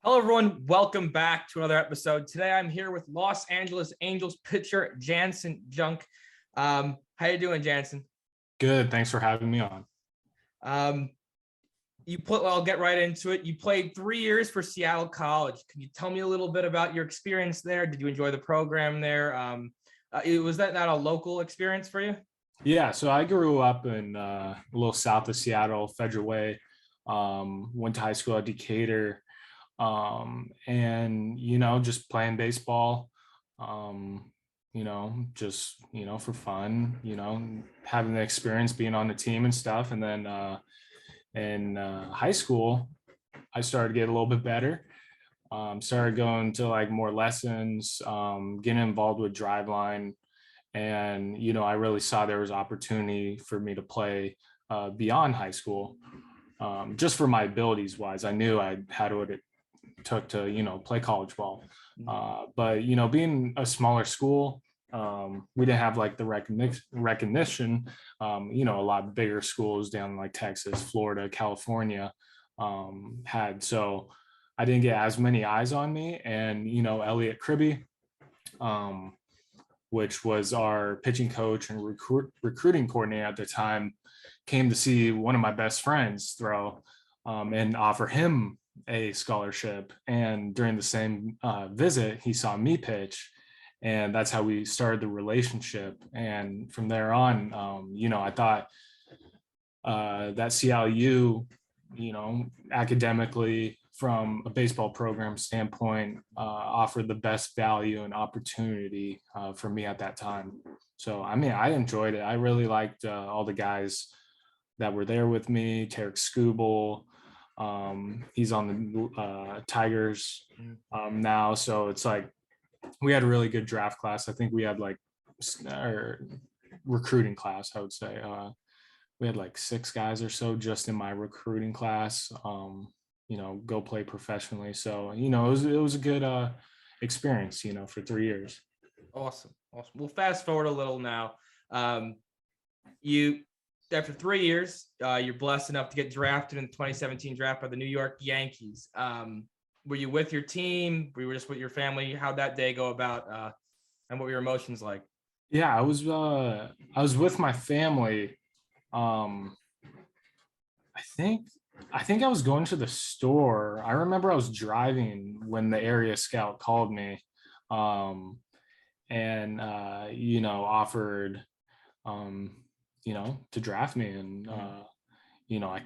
Hello, everyone. Welcome back to another episode. Today, I'm here with Los Angeles Angels pitcher Janson Junk. How you doing, Janson? Good. Thanks for having me on. Um, I'll get right into it. You played 3 years for Seattle College. Can you tell me a little bit about your experience there? Did you enjoy the program there? Was that not a local experience for you? Yeah, so I grew up in a little south of Seattle, Federal Way. Went to high school at Decatur, and just playing baseball. Just for fun. Having the experience being on the team and stuff, and then in high school, I started to get a little bit better. Started going to like more lessons, getting involved with driveline, and I really saw there was opportunity for me to play beyond high school, just for my abilities wise. I knew I had what it took to play college ball, but being a smaller school, we didn't have like the recognition. A lot bigger schools down like Texas, Florida, California had. So I didn't get as many eyes on me. And Elliot Kribbe, which was our pitching coach and recruiting coordinator at the time, came to see one of my best friends throw, and offer him a scholarship. And during the same visit, he saw me pitch. And that's how we started the relationship. And from there on, I thought that CLU, academically, from a baseball program standpoint, offered the best value and opportunity for me at that time. So, I mean, I enjoyed it. I really liked all the guys that were there with me. Tarek Skubal, he's on the Tigers now. So it's like we had a really good draft class. I think we had like our recruiting class, I would say. We had like 6 guys or so just in my recruiting class, go play professionally. So, it was a good experience, for 3 years. Awesome. We'll fast forward a little now. You After 3 years, you're blessed enough to get drafted in the 2017 draft by the New York Yankees. Were you with your team? Were you just with your family? How'd that day go about? And what were your emotions like? Yeah, I was with my family. I think I was going to the store. I remember I was driving when the area scout called me, and offered, to draft me. And I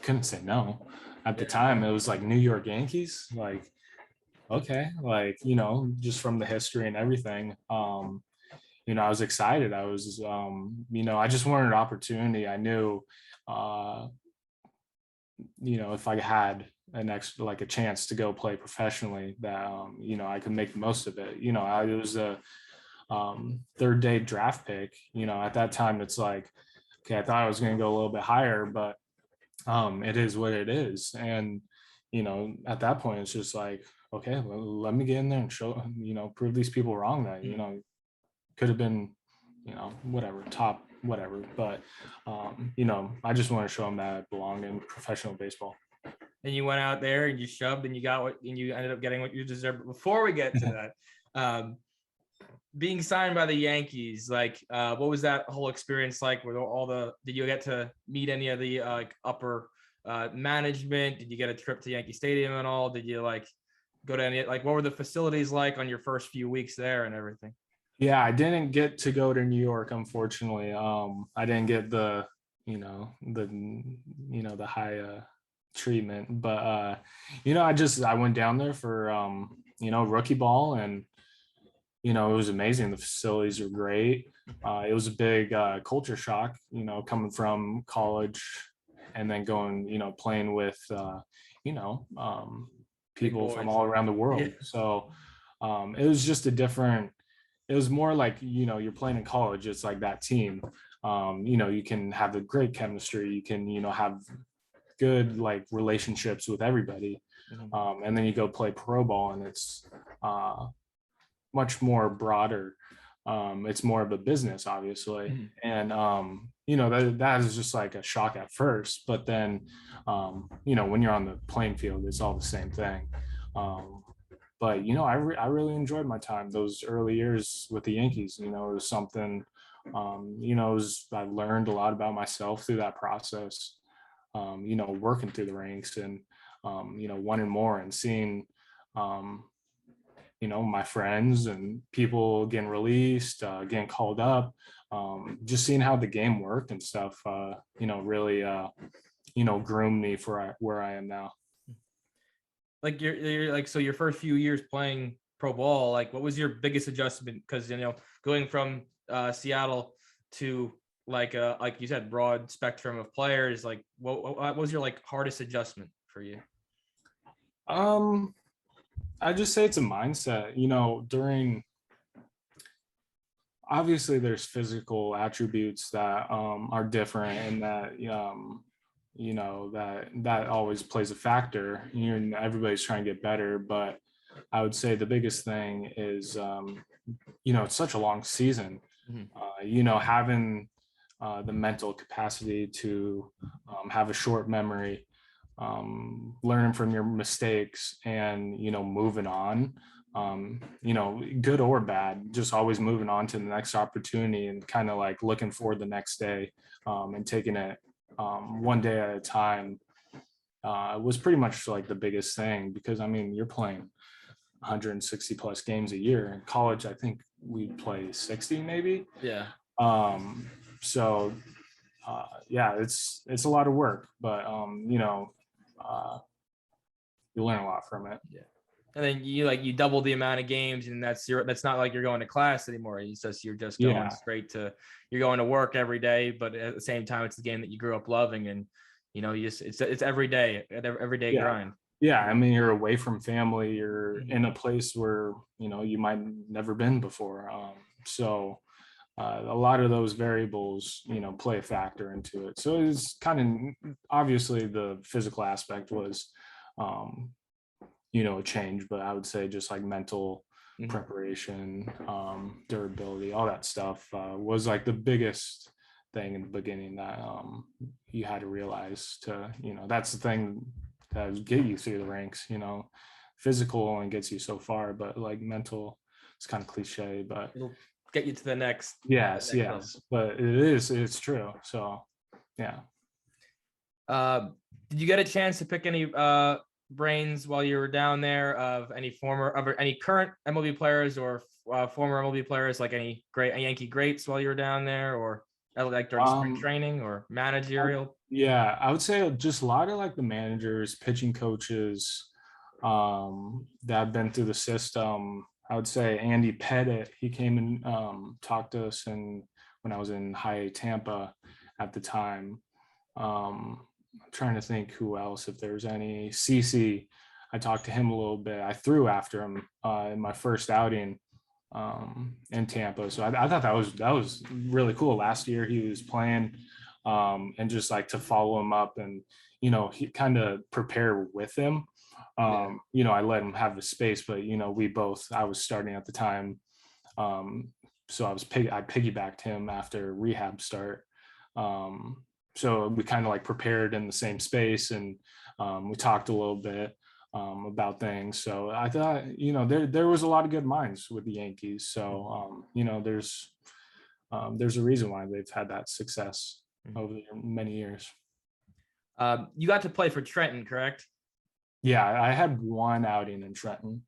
couldn't say no. At the time, it was like New York Yankees. Like, okay, like just from the history and everything. I was excited. I was, I just wanted an opportunity. I knew, if I had an extra, like a chance to go play professionally, that, I could make the most of it. It was a third day draft pick. At that time, it's like, okay, I thought I was going to go a little bit higher, but it is what it is. And, at that point, it's just like, okay, well, let me get in there and show, prove these people wrong that, could have been, whatever, top, whatever. But, I just want to show them that I belong in professional baseball. And you went out there and you shoved and you ended up getting what you deserved. But before we get to that, being signed by the Yankees, like, what was that whole experience like? Did you get to meet any of the upper management? Did you get a trip to Yankee Stadium and all? Did you go to any, what were the facilities like on your first few weeks there and everything? Yeah, I didn't get to go to New York, unfortunately. I didn't get the high treatment, but I went down there for rookie ball, and it was amazing. The facilities were great. It was a big culture shock, coming from college and then going, playing with people from all around the world. Yeah. So it was just it was more like, you're playing in college. It's like that team. You can have a great chemistry. You can, have good like relationships with everybody. And then you go play pro ball, and it's much more broader. It's more of a business, obviously. And, that is just like a shock at first. But then, when you're on the playing field, it's all the same thing. But I really enjoyed my time those early years with the Yankees. It was something. I learned a lot about myself through that process. Working through the ranks and wanting more and seeing my friends and people getting released, getting called up, just seeing how the game worked and stuff, really, groomed me for where I am now. Like you're like, so your first few years playing pro ball, like what was your biggest adjustment? Because going from Seattle to like you said, broad spectrum of players, like what was your like hardest adjustment for you? I just say it's a mindset, during obviously there's physical attributes that are different and that that always plays a factor. Everybody's trying to get better, but I would say the biggest thing is it's such a long season. Having the mental capacity to have a short memory, learning from your mistakes and moving on, good or bad, just always moving on to the next opportunity and kind of like looking forward the next day, and taking it one day at a time, was pretty much like the biggest thing, because you're playing 160 plus games a year. In college, I think we play 60 maybe. Yeah. So yeah, it's a lot of work, but you learn a lot from it. Yeah. And then you double the amount of games, and that's not like you're going to class anymore. You're just going straight to, you're going to work every day, but at the same time, it's the game that you grew up loving, and it's every day, grind. Yeah, you're away from family, you're in a place where you might never been before. So a lot of those variables play a factor into it. So it's kind of, obviously the physical aspect was a change, but I would say just like mental preparation, durability, all that stuff was like the biggest thing in the beginning that you had to realize to, that's the thing that would get you through the ranks. Physical only gets you so far, but like mental, it's kind of cliche, but it'll get you to the next. Yes, but it's true. So yeah. Did you get a chance to pick any brains while you were down there of any current MLB players or former MLB players, like any Yankee greats while you were down there, or like during spring training or managerial? Yeah, I would say just a lot of like the managers, pitching coaches that have been through the system. I would say Andy Pettit, he came and talked to us, and when I was in high A Tampa at the time. I'm trying to think who else, if there's any. CC, I talked to him a little bit. I threw after him in my first outing in Tampa. So I thought that was really cool. Last year he was playing, and just like to follow him up and he kind of prepare with him. I let him have the space, but I was starting at the time, so I piggybacked him after rehab start. So we kind of like prepared in the same space, and we talked a little bit about things. So I thought, there was a lot of good minds with the Yankees. So, there's a reason why they've had that success over many years. You got to play for Trenton, correct? Yeah, I had one outing in Trenton.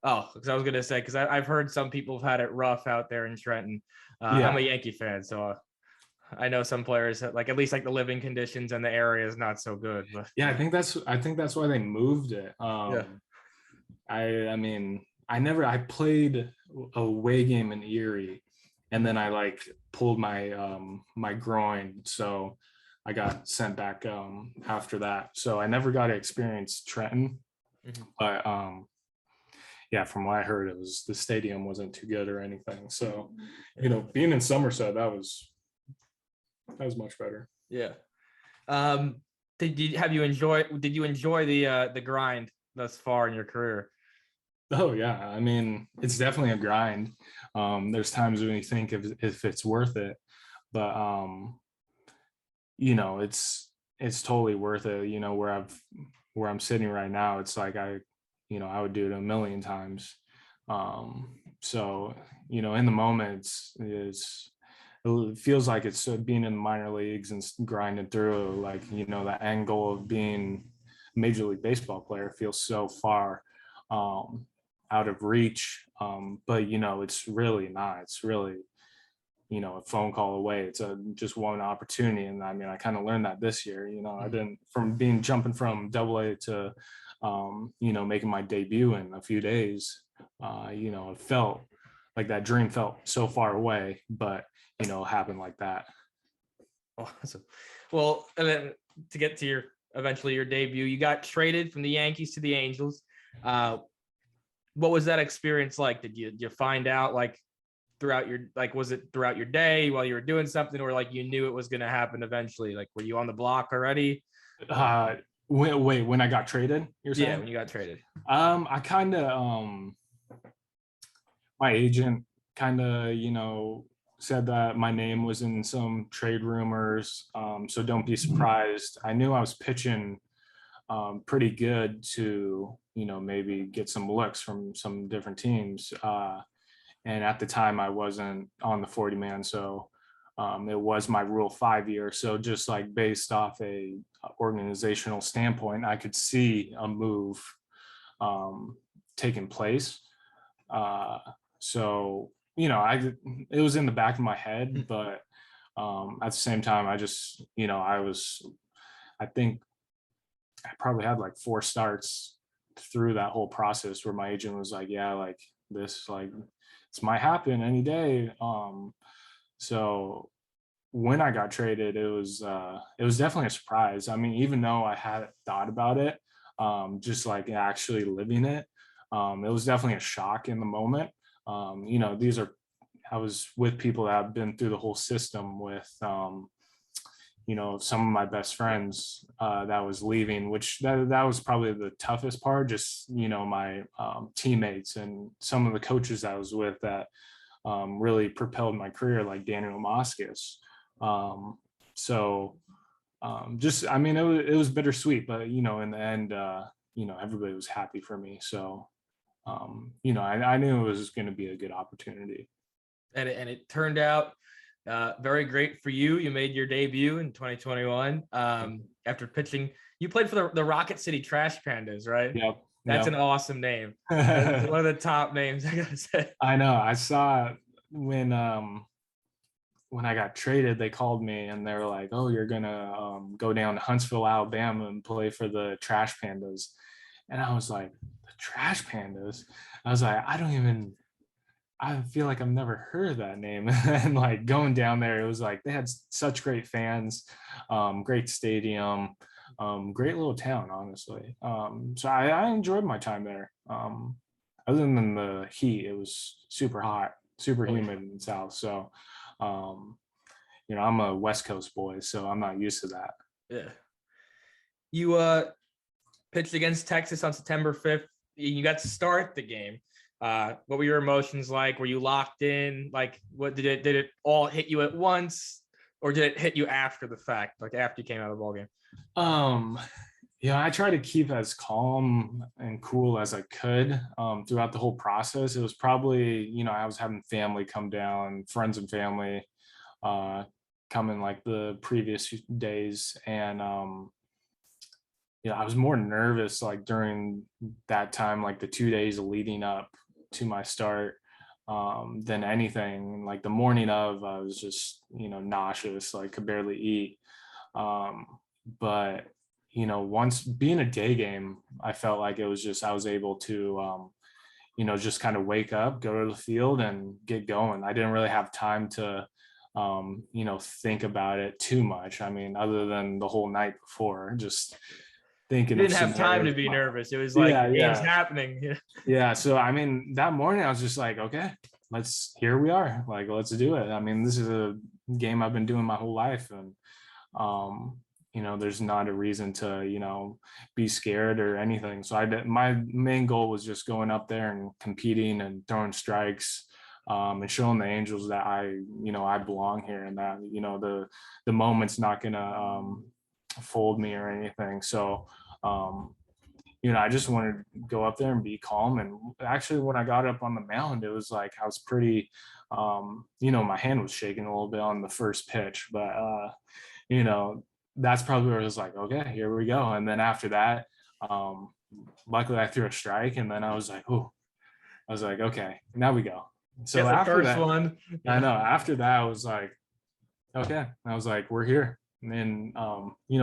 Oh, because I was going to say, because I've heard some people have had it rough out there in Trenton. I'm a Yankee fan, so I know some players like, at least like the living conditions and the area is not so good. But yeah, I think that's why they moved it. I played a away game in Erie, and then I like pulled my groin, so I got sent back after that. So I never got to experience Trenton, but yeah, from what I heard, the stadium wasn't too good or anything. So being in Somerset, that was much better. Yeah. Did you enjoy the grind thus far in your career? Oh yeah, it's definitely a grind. There's times when you think if it's worth it, but it's totally worth it. Where I'm sitting right now, it's like I I would do it a million times. So, in the moment, it feels like it's being in the minor leagues and grinding through, like, that end goal of being a Major League Baseball player feels so far out of reach. But, it's really not. It's really, a phone call away. It's just one opportunity. And I mean, I kind of learned that this year. I didn't, from jumping from AA to, making my debut in a few days. It felt like that dream felt so far away, but happened like that. Awesome. Well, and then to get to your debut, you got traded from the Yankees to the Angels. What was that experience like? Did you find out like was it throughout your day while you were doing something, or like you knew it was going to happen eventually? Like, were you on the block already? When I got traded, you're saying? Yeah, when you got traded. I kind of my agent kind of said that my name was in some trade rumors, so don't be surprised. I knew I was pitching pretty good to maybe get some looks from some different teams, and at the time I wasn't on the 40 man, so it was my Rule 5 year. So just like based off a organizational standpoint, I could see a move taking place. So it was in the back of my head, but at the same time, I just I think I probably had like 4 starts through that whole process where my agent was like, yeah, like this, like this might happen any day. So when I got traded, it was definitely a surprise. I mean, even though I had thought about it, just like actually living it, it was definitely a shock in the moment. I was with people that have been through the whole system with, some of my best friends that was leaving, which that was probably the toughest part. Just, my teammates and some of the coaches I was with that really propelled my career, like Daniel Moskis. I mean, it was bittersweet, but, in the end, everybody was happy for me. So, I knew it was going to be a good opportunity. And it turned out very great for you. You made your debut in 2021 after pitching. You played for the Rocket City Trash Pandas, right? Yep. That's an awesome name. That's one of the top names, I gotta say. I know. I saw when I got traded, they called me and they were like, "Oh, you're gonna go down to Huntsville, Alabama, and play for the Trash Pandas." And I was like, "The Trash Pandas?" I was like, I feel like I've never heard of that name. And like going down there, it was like they had such great fans, great stadium, great little town, honestly. So I enjoyed my time there. Other than the heat, it was super hot, super humid in the South. So, I'm a West Coast boy, so I'm not used to that. Yeah. You pitched against Texas on September 5th. You got to start the game. What were your emotions like? Were you locked in? Like, what did it all hit you at once, or did it hit you after the fact, like after you came out of the ball game? I try to keep as calm and cool as I could throughout the whole process. It was probably, I was having family come down, friends and family come in like the previous days, and I was more nervous like during that time, like the 2 days leading up to my start, than anything. Like the morning of, I was just, nauseous, like could barely eat. But, once being a day game, I felt like it was just, I was able to, just kind of wake up, go to the field and get going. I didn't really have time to, think about it too much. I mean, other than the whole night before, just thinking you didn't have time to be nervous. It was like game's happening. Yeah. So I mean, that morning I was just like, okay, here we are. Like, let's do it. I mean, this is a game I've been doing my whole life, and there's not a reason to be scared or anything. So my main goal was just going up there and competing and throwing strikes, and showing the Angels that I belong here, and that the moment's not gonna fold me or anything. So I just wanted to go up there and be calm. And actually, when I got up on the mound, it was like I was pretty, my hand was shaking a little bit on the first pitch, but you know, that's probably where it was like, okay, here we go. And then after that, um, luckily I threw a strike, and then I was like, oh, I was like, okay, now we go. So Get the after first that, one. I know after that, I was like, okay, I was like, we're here. And then,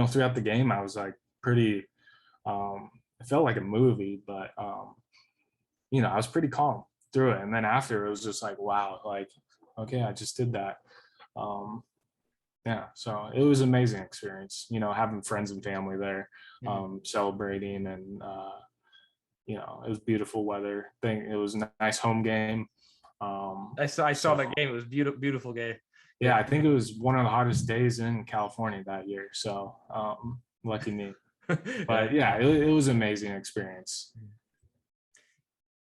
throughout the game, I was like pretty, it felt like a movie, but, I was pretty calm through it. And then after, it was just like, wow, like, okay, I just did that. Um, yeah, so it was an amazing experience, having friends and family there, celebrating, and it was beautiful weather. It was a nice home game. I saw that game. It was beautiful game. Yeah, I think it was one of the hottest days in California that year. So lucky me. But yeah, it was an amazing experience.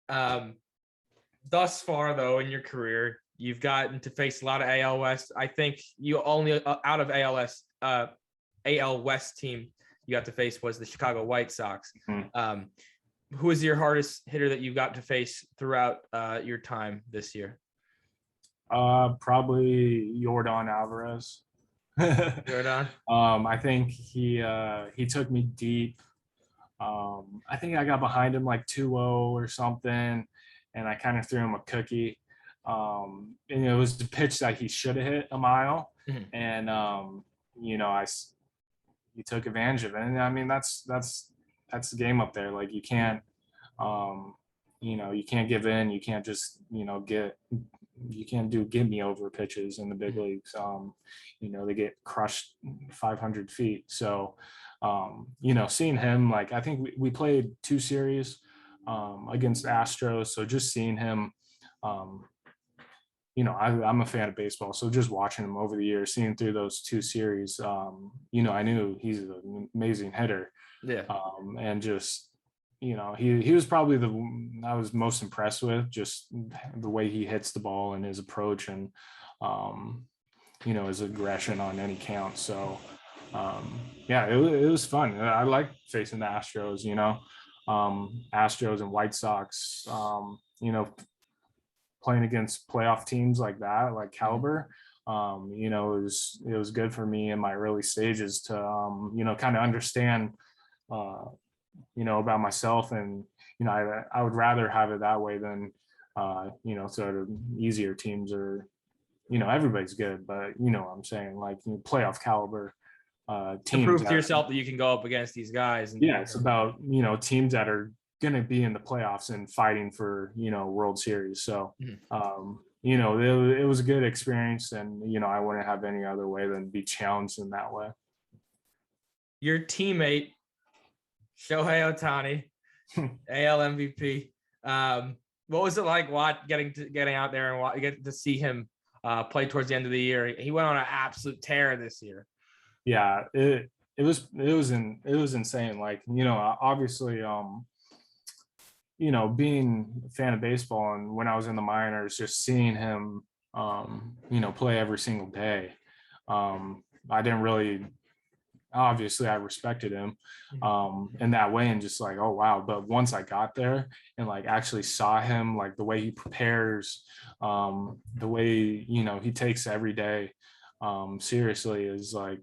Thus far, though, in your career, you've gotten to face a lot of AL West. I think you only out of AL West team you got to face was the Chicago White Sox. Mm-hmm. Who is your hardest hitter that you got to face throughout your time this year? Probably Yordan Alvarez. Yordan. I think he took me deep. I think I got behind him like 2-0 or something, and I kind of threw him a cookie. And it was the pitch that he should have hit a mile, and he took advantage of it. And I mean, that's the game up there. Like you can't give in. You can't just you can't do give me over pitches in the big leagues. They get crushed 500 feet. So seeing him, like, I think we played 2 series against Astros. So just seeing him, I'm a fan of baseball. So just watching him over the years, seeing through those 2 series, I knew he's an amazing hitter. Yeah. And just, he was probably I was most impressed with, just the way he hits the ball and his approach, and, his aggression on any count. So, it was fun. I like facing the Astros, Astros and White Sox, playing against playoff teams like that, like caliber. It was good for me in my early stages to, kind of understand, about myself. And, I would rather have it that way than, sort of easier teams, or, everybody's good, but what I'm saying, like, playoff caliber teams. To prove to yourself that you can go up against these guys. And, it's about, teams that are going to be in the playoffs and fighting for, World Series. So, it was a good experience, and, I wouldn't have any other way than be challenged in that way. Your teammate, Shohei Ohtani, AL MVP. What was it like getting out there and get to see him play towards the end of the year? He went on an absolute tear this year. Yeah, it was insane. Like, obviously, being a fan of baseball, and when I was in the minors, just seeing him, play every single day. I didn't really, obviously I respected him in that way, and just like, oh wow. But once I got there and like actually saw him, like the way he prepares, the way, he takes every day seriously, is like,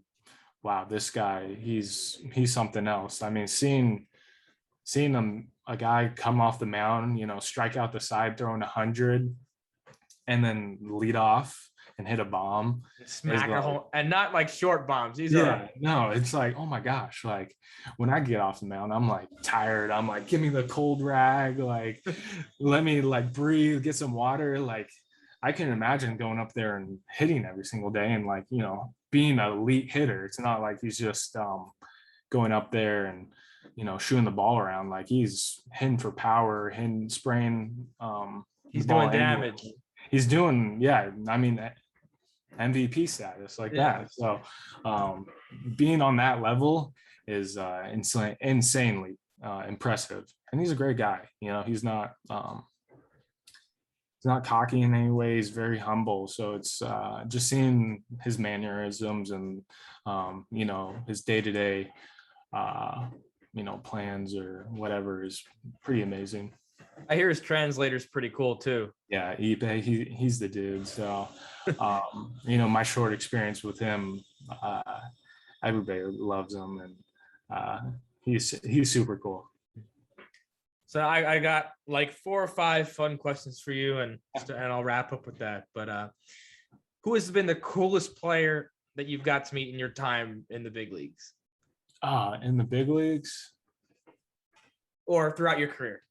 wow, this guy, he's something else. I mean, seeing him, a guy come off the mound, strike out the side, throwing 100, and then lead off and hit a bomb, smack a home, and not like short bombs. No, it's like, oh my gosh, like when I get off the mound, I'm like tired. I'm like, give me the cold rag, like let me like breathe, get some water. Like I can imagine going up there and hitting every single day, and like, being an elite hitter. It's not like he's just going up there and, shooting the ball around. Like he's hitting for power, hitting, spraying. He's doing damage. Anyway. He's doing, yeah. I mean, MVP status like that. So being on that level is insanely impressive. And he's a great guy. He's not cocky in any way. He's very humble. So it's just seeing his mannerisms and his day-to-day plans or whatever is pretty amazing. I hear his translator's pretty cool too. Yeah, eBay, he's the dude. So, my short experience with him, everybody loves him, and he's super cool. So I got like 4 or 5 fun questions for you, and I'll wrap up with that. But who has been the coolest player that you've got to meet in your time in the big leagues? In the big leagues, or throughout your career?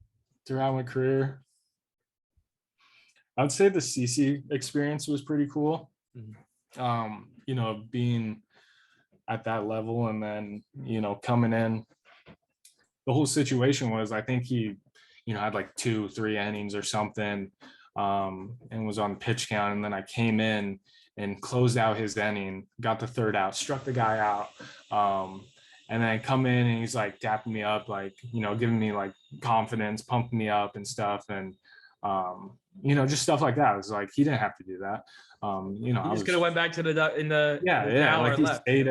Throughout my career, I'd say the CC experience was pretty cool. Mm-hmm. Being at that level, and then coming in, the whole situation was, I think he had like 2-3 innings or something, and was on pitch count, and then I came in and closed out his inning, got the 3rd out, struck the guy out, and then I come in and he's like tapping me up, like giving me like confidence, pumping me up and stuff, and just stuff like that. It was like he didn't have to do that. He just could have went back to the like he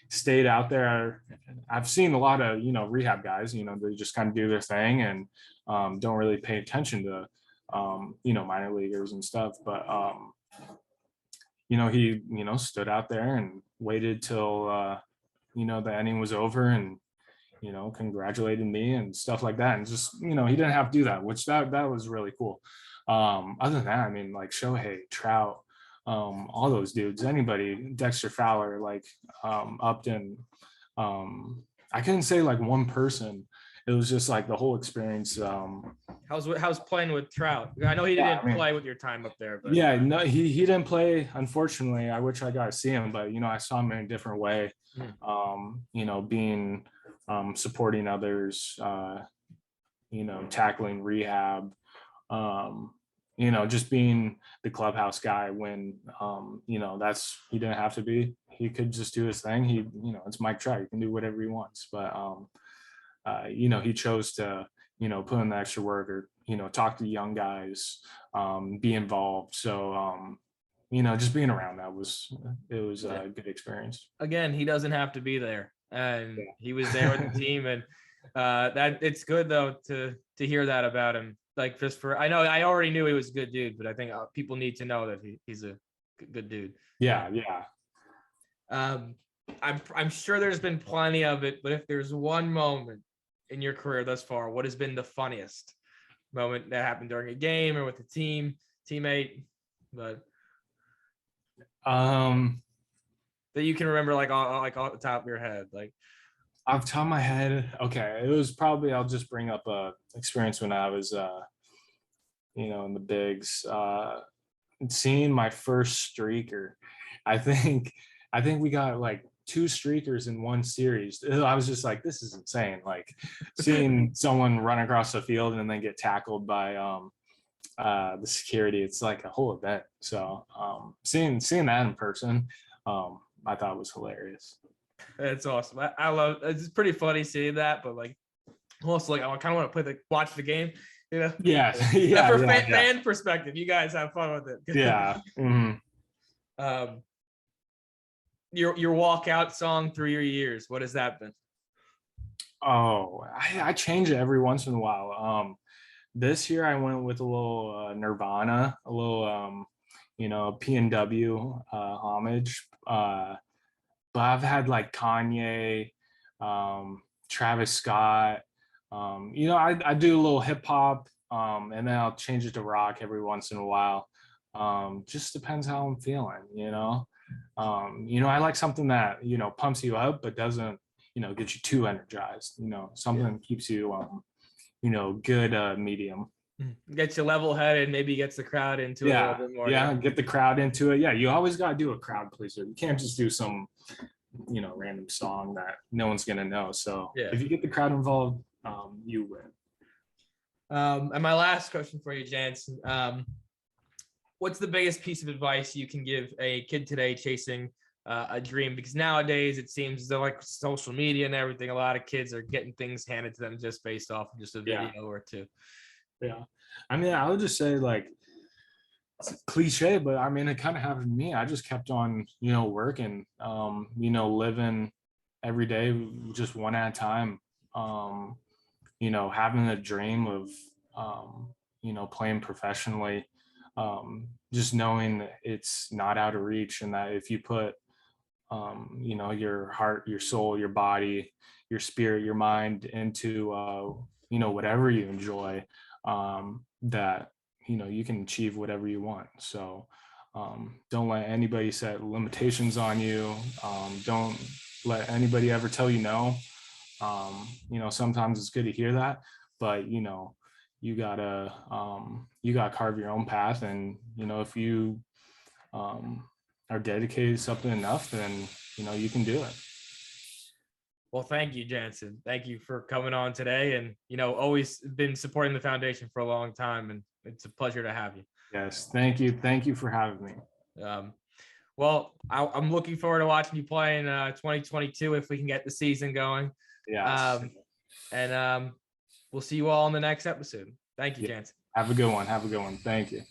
stayed out there. I've seen a lot of rehab guys, they just kind of do their thing and don't really pay attention to minor leaguers and stuff. But he stood out there and waited till the inning was over, and congratulated me and stuff like that, and just he didn't have to do that, which that was really cool. Other than that, I mean, like Shohei, Trout, all those dudes, anybody, Dexter Fowler, like Upton, I couldn't say like one person. It was just like the whole experience. How's playing with Trout? I know he didn't play with your time up there, but yeah, no, he didn't play, unfortunately. I wish I got to see him, but I saw him in a different way. Being supporting others, tackling rehab, just being the clubhouse guy when he didn't have to be. He could just do his thing. He it's Mike Trout, he can do whatever he wants, but he chose to put in the extra work, or talk to young guys, be involved. So just being around that was a good experience. Again, he doesn't have to be there, and he was there with the team, and that it's good though to hear that about him. Like, just for, I know I already knew he was a good dude, but I think people need to know that he's a good dude. Yeah. I'm sure there's been plenty of it, but if there's one moment in your career thus far, what has been the funniest moment that happened during a game or with a teammate, but that you can remember, like off the top of your head? Like, off the top of my head, okay, it was probably, I'll just bring up a experience when I was in the bigs, seeing my first streaker. I think we got like 2 streakers in one series. I was just like, this is insane. Like, seeing someone run across the field and then get tackled by the security, it's like a whole event. So seeing that in person, I thought was hilarious. That's awesome. I love, it's pretty funny seeing that, but like also, like, I kind of want to watch the game, Yeah. For fan perspective, you guys have fun with it. Yeah. Mm-hmm. Your walkout song through your years, what has that been? Oh, I change it every once in a while. This year I went with a little Nirvana, a little P&W homage. But I've had like Kanye, Travis Scott. I do a little hip hop, and then I'll change it to rock every once in a while. Just depends how I'm feeling, I like something that, pumps you up, but doesn't, get you too energized, something that keeps you, good medium. Gets you level headed, maybe gets the crowd into it a little bit more. Yeah, get the crowd into it. Yeah, you always got to do a crowd pleaser. You can't just do some, random song that no one's going to know. So if you get the crowd involved, you win. And my last question for you, Janson, what's the biggest piece of advice you can give a kid today chasing a dream? Because nowadays it seems they're like social media and everything. A lot of kids are getting things handed to them just based off of just a video or two. Yeah. I mean, I would just say, like, it's cliche, but I mean, it kind of happened to me. I just kept on, working, living every day just one at a time. having a dream of, playing professionally, just knowing that it's not out of reach, and that if you put, your heart, your soul, your body, your spirit, your mind into, whatever you enjoy, that, you can achieve whatever you want. So don't let anybody set limitations on you. Don't let anybody ever tell you no. Sometimes it's good to hear that, but you gotta carve your own path. And if you are dedicated to something enough, then you can do it. Well, thank you, Janson. Thank you for coming on today, and always been supporting the foundation for a long time, and it's a pleasure to have you. Yes, thank you for having me. Well, I'm looking forward to watching you play in 2022 if we can get the season going. Yes. And we'll see you all in the next episode. Thank you, Janson. Have a good one. Thank you.